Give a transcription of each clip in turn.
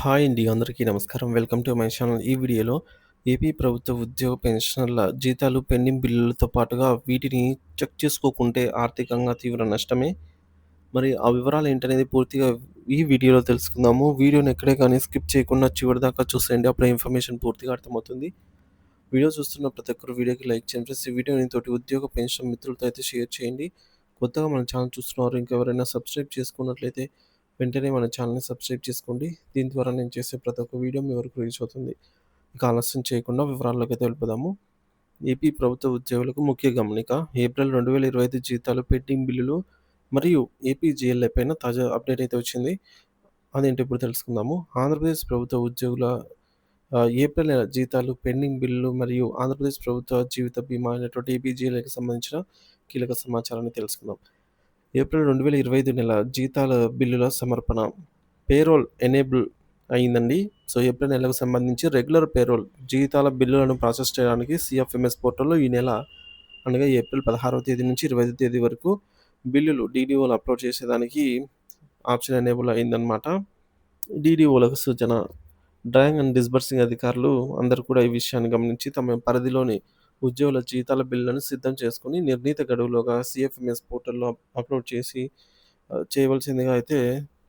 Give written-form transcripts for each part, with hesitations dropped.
Hi అండి. అందరికీ నమస్కారం. Welcome to my channel. ఈ వీడియోలో ఏపీ ప్రభుత్వ ఉద్యోగ పెన్షనర్ల జీతాలు పెండింగ్ బిల్లులతో పాటుగా వీటిని చెక్ చేసుకోకుంటే ఆర్థికంగా తీవ్ర నష్టమే. మరి ఆ వివరాలు ఏంటనేది పూర్తిగా ఈ వీడియోలో తెలుసుకుందాము. వీడియోని ఎక్కడే కానీ స్కిప్ చేయకుండా చివరిదాకా చూసేయండి. అప్పుడే ఇన్ఫర్మేషన్ పూర్తిగా అర్థమవుతుంది. వీడియో చూస్తున్న ప్రతి ఒక్కరు వీడియోకి లైక్ చేయండి ఫ్రెండ్స్. ఈ వీడియోని తోటి ఉద్యోగ పెన్షన్ మిత్రులతో అయితే షేర్ చేయండి. కొత్తగా మన ఛానల్ చూస్తున్నారు ఇంకెవరైనా సబ్స్క్రైబ్ చేసుకున్నట్లయితే వెంటనే మన ఛానల్‌ని సబ్స్క్రైబ్ చేసుకోండి. దీని ద్వారా నేను చేసే ప్రతి ఒక్క వీడియో మీ వరకు రీచ్ అవుతుంది. ఇక ఆలస్యం చేయకుండా వివరాల్లోకైతే వెళ్ళిపోదాము. ఏపీ ప్రభుత్వ ఉద్యోగులకు ముఖ్య గమనిక. ఏప్రిల్ 2025 జీతాలు పెండింగ్ బిల్లులు మరియు ఏపీ జీఎల్ఐ పైన తాజా అప్డేట్ అయితే వచ్చింది. అదేంటో ఇప్పుడు తెలుసుకుందాము. ఆంధ్రప్రదేశ్ ప్రభుత్వ ఉద్యోగుల ఏప్రిల్ నెల జీతాలు, పెండింగ్ బిల్లులు మరియు ఆంధ్రప్రదేశ్ ప్రభుత్వ జీవిత బీమా అయినటువంటి ఏపీజీఎల్ఐకి సంబంధించిన కీలక సమాచారాన్ని తెలుసుకుందాం. ఏప్రిల్ 2025 నెల జీతాల బిల్లుల సమర్పణ. పేరోల్ ఎనేబుల్ అయిందండి. సో, ఏప్రిల్ నెలకు సంబంధించి రెగ్యులర్ పేరోల్ జీతాల బిల్లులను ప్రాసెస్ చేయడానికి సీఎఫ్ఎంఎస్ పోర్టల్‌లో ఈ నెల అనగా ఏప్రిల్ 16వ తేదీ నుంచి 25వ తేదీ వరకు బిల్లులు డీడీఓలు అప్‌లోడ్ చేసేదానికి ఆప్షన్ ఎనేబుల్ అయిందనమాట. డీడీఓలకు సూచన. డ్రాయింగ్ అండ్ డిస్బర్సింగ్ అధికారులు అందరూ కూడా ఈ విషయాన్ని గమనించి తమ పరిధిలోని ఉద్యోగుల జీతాల బిల్లులను సిద్ధం చేసుకొని నిర్ణీత గడువులోగా సీఎఫ్ఎంఎస్ పోర్టల్‌లో అప్‌లోడ్ చేసి చేయవలసిందిగా అయితే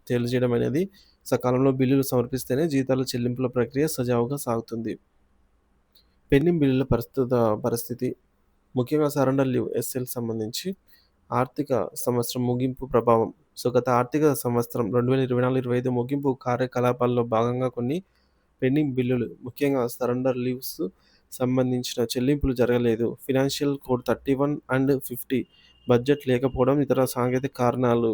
తెలియజేయడం అనేది సకాలంలో బిల్లులు సమర్పిస్తేనే జీతాల చెల్లింపుల ప్రక్రియ సజావుగా సాగుతుంది. పెండింగ్ బిల్లుల ప్రస్తుత పరిస్థితి ముఖ్యంగా సరెండర్ లీవ్ ఎస్ఎల్ సంబంధించి ఆర్థిక సంవత్సరం ముగింపు ప్రభావం. సో, గత ఆర్థిక సంవత్సరం 2024, 25 ముగింపు కార్యకలాపాల్లో భాగంగా కొన్ని పెండింగ్ బిల్లులు ముఖ్యంగా సరెండర్ లీవ్స్ సంబంధించిన చెల్లింపులు జరగలేదు. ఫైనాన్షియల్ కోడ్ 31 అండ్ 50 బడ్జెట్ లేకపోవడం ఇతర సాంకేతిక కారణాలు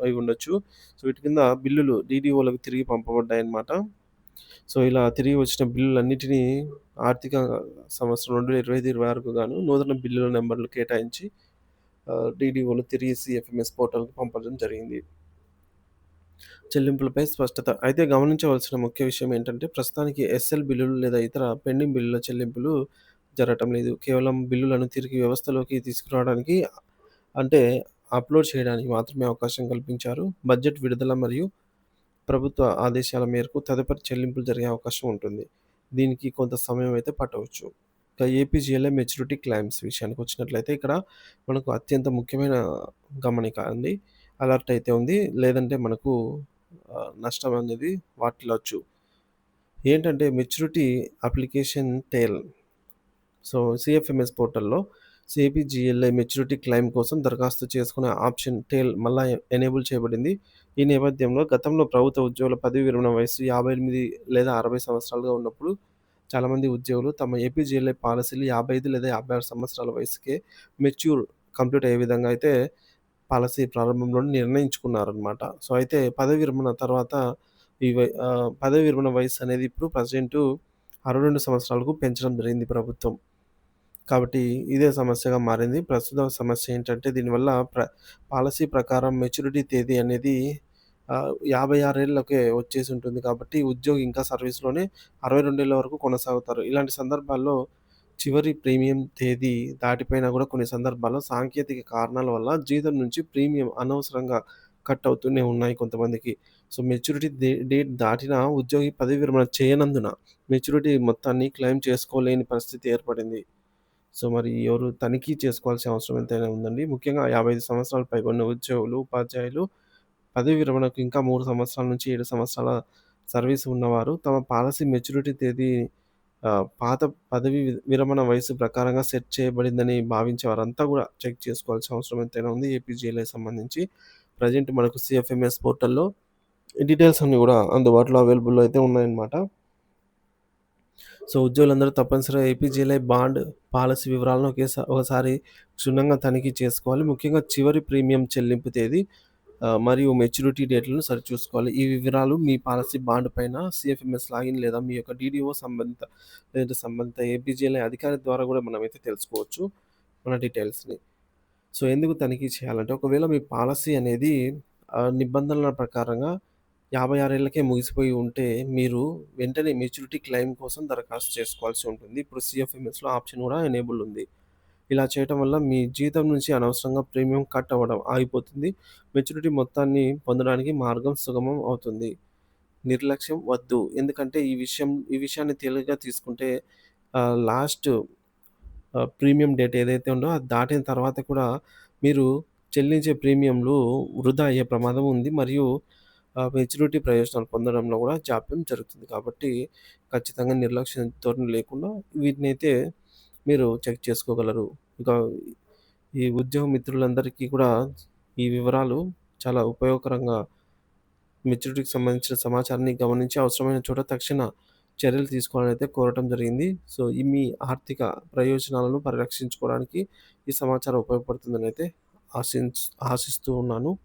అయి ఉండొచ్చు. సో, వీటి కింద బిల్లులు డీడీఓలకు తిరిగి పంపబడ్డాయన్నమాట. సో, ఇలా తిరిగి వచ్చిన బిల్లులన్నిటినీ ఆర్థిక సంవత్సరం 2025, 26కు గాను నూతన బిల్లుల నంబర్‌లు కేటాయించి డీడీఓలు తిరిగి సీఎఫ్ఎంఎస్ పోర్టల్‌కి పంపడం జరిగింది. చెల్లింపులపై స్పష్టత. అయితే గమనించవలసిన ముఖ్య విషయం ఏంటంటే, ప్రస్తుతానికి ఎస్ఎల్ బిల్లులు లేదా ఇతర పెండింగ్ బిల్లుల చెల్లింపులు జరగటం లేదు. కేవలం బిల్లులను తిరిగి వ్యవస్థలోకి తీసుకురావడానికి అంటే అప్‌లోడ్ చేయడానికి మాత్రమే అవకాశం కల్పించారు. బడ్జెట్ విడుదల మరియు ప్రభుత్వ ఆదేశాల మేరకు తదుపరి చెల్లింపులు జరిగే అవకాశం ఉంటుంది. దీనికి కొంత సమయం అయితే పట్టవచ్చు. ఇక ఏపీజీఎల్ఐ మెచ్యూరిటీ క్లెయిమ్స్ విషయానికొచ్చినట్లయితే ఇక్కడ మనకు అత్యంత ముఖ్యమైన గమనిక అండి. అలర్ట్ అయితే ఉంది. లేదంటే మనకు నష్టం అనేది వాటిల్లొచ్చు. ఏంటంటే మెచ్యూరిటీ అప్లికేషన్ టేల్. సో, సీఎఫ్ఎంఎస్ పోర్టల్‌లో ఏపీజీఎల్ఐ మెచ్యూరిటీ క్లెయిమ్ కోసం దరఖాస్తు చేసుకునే ఆప్షన్ టేల్ మళ్ళా ఎనేబుల్ చేయబడింది. ఈ నేపథ్యంలో గతంలో ప్రభుత్వ ఉద్యోగుల పదవీ విరమణ వయస్సు 58 లేదా 60 సంవత్సరాలుగా ఉన్నప్పుడు చాలామంది ఉద్యోగులు తమ ఏపీజీఎల్ఐ పాలసీలు 55 లేదా 56 సంవత్సరాల వయసుకే మెచ్యూర్ కంప్లీట్ అయ్యే విధంగా అయితే పాలసీ ప్రారంభంలోనే నిర్ణయించుకున్నారనమాట. సో, అయితే పదవీ విరమణ తర్వాత పదవీ విరమణ వయస్సు అనేది ఇప్పుడు ప్రెజెంటు 62 సంవత్సరాలకు పెంచడం జరిగింది ప్రభుత్వం. కాబట్టి ఇదే సమస్యగా మారింది. ప్రస్తుత సమస్య ఏంటంటే దీనివల్ల పాలసీ ప్రకారం మెచ్యూరిటీ తేదీ అనేది 56 ఏళ్ళకే వచ్చేసి ఉంటుంది కాబట్టి ఉద్యోగి ఇంకా సర్వీస్‌లోనే 62 ఏళ్ల వరకు కొనసాగుతారు. ఇలాంటి సందర్భాల్లో చివరి ప్రీమియం తేదీ దాటిపోయినా కూడా కొన్ని సందర్భాల్లో సాంకేతిక కారణాల వల్ల జీతం నుంచి ప్రీమియం అనవసరంగా కట్ అవుతూనే ఉన్నాయి కొంతమందికి. సో, మెచ్యూరిటీ డేట్ దాటినా ఉద్యోగి పదవీ విరమణ చేయనందున మెచ్యూరిటీ మొత్తాన్ని క్లెయిమ్ చేసుకోలేని పరిస్థితి ఏర్పడింది. సో, మరి ఎవరు తనిఖీ చేసుకోవాల్సిన అవసరం ఎంతైనా ఉందండి. ముఖ్యంగా 55 సంవత్సరాలు పైబడిన ఉద్యోగులు, ఉపాధ్యాయులు పదవీ విరమణకు ఇంకా 3 సంవత్సరాల నుంచి 7 సంవత్సరాల సర్వీస్ ఉన్నవారు తమ పాలసీ మెచ్యూరిటీ తేదీ పాత పదవీ విరమణ వయస్సు ప్రకారంగా సెట్ చేయబడిందని భావించే వారంతా గూడా చెక్ చేసుకోవాల్సిన అవసరం ఎంతైనా ఉంది. ఏపీజీఎల్ఐ సంబంధించి ప్రెజెంట్ మనకు సీఎఫ్ఎంఎస్ పోర్టల్‌లో ఈ డీటెయిల్స్ అన్నీ గూడా అందుబాటులో అవైలబుల్‌లో అయితే ఉన్నాయన్నమాట. సో, ఉద్యోగులందరూ తప్పనిసరిగా ఏపీజీఎల్ఐ బాండ్ పాలసీ వివరాలను ఒకసారి క్షుణ్ణంగా తనిఖీ చేసుకోవాలి. ముఖ్యంగా చివరి ప్రీమియం చెల్లింపు తేదీ మరియు మెచ్యూరిటీ డేట్‌లను సరిచూసుకోవాలి. ఈ వివరాలు మీ పాలసీ బాండ్ పైన సీఎఫ్ఎంఎస్ లాగిన్ లేదా మీ యొక్క డీడీఓ సంబంధిత ఏపీజీఎల్ఐ అధికారి ద్వారా గూడా మనమైతే తెలుసుకోవచ్చు మన డీటెయిల్స్‌ని. సో, ఎందుకు తనిఖీ చేయాలంటే ఒకవేళ మీ పాలసీ అనేది నిబంధనల ప్రకారంగా 56 ఏళ్లకే ముగిసిపోయి ఉంటే మీరు వెంటనే మెచ్యూరిటీ క్లెయిమ్ కోసం దరఖాస్తు చేసుకోవాల్సి ఉంటుంది. ఇప్పుడు సీఎఫ్ఎంఎస్‌లో ఆప్షన్ గూడా ఎనేబుల్ ఉంది. ఇలా చేయటం వల్ల మీ జీతం నుంచి అనవసరంగా ప్రీమియం కట్ అవ్వడం ఆగిపోతుంది. మెచ్యూరిటీ మొత్తాన్ని పొందడానికి మార్గం సుగమం అవుతుంది. నిర్లక్ష్యం వద్దు. ఎందుకంటే ఈ విషయాన్ని తేలిగ్గా తీసుకుంటే లాస్ట్ ప్రీమియం డేట్ ఏదైతే ఉందో అది దాటిన తర్వాత కూడా మీరు చెల్లించే ప్రీమియంలు వృధా అయ్యే ప్రమాదం ఉంది. మరియు మెచ్యూరిటీ ప్రయోజనాలు పొందడంలో కూడా జాప్యం జరుగుతుంది. కాబట్టి ఖచ్చితంగా నిర్లక్ష్యం ధోరణి లేకుండా వీటినైతే మీరు చెక్ చేసుకోగలరు. ఇక ఈ ఉద్యోగ మిత్రులందరికీ కూడా ఈ వివరాలు చాలా ఉపయోగకరంగా మెచ్యూరిటీకి సంబంధించిన సమాచారాన్ని గమనించి అవసరమైన చోట తక్షణ చర్యలు తీసుకోవాలని అయితే కోరటం జరిగింది. సో, ఈ మీ ఆర్థిక ప్రయోజనాలను పరిరక్షించుకోవడానికి ఈ సమాచారం ఉపయోగపడుతుందనైతే ఆశిస్తూ ఉన్నాను.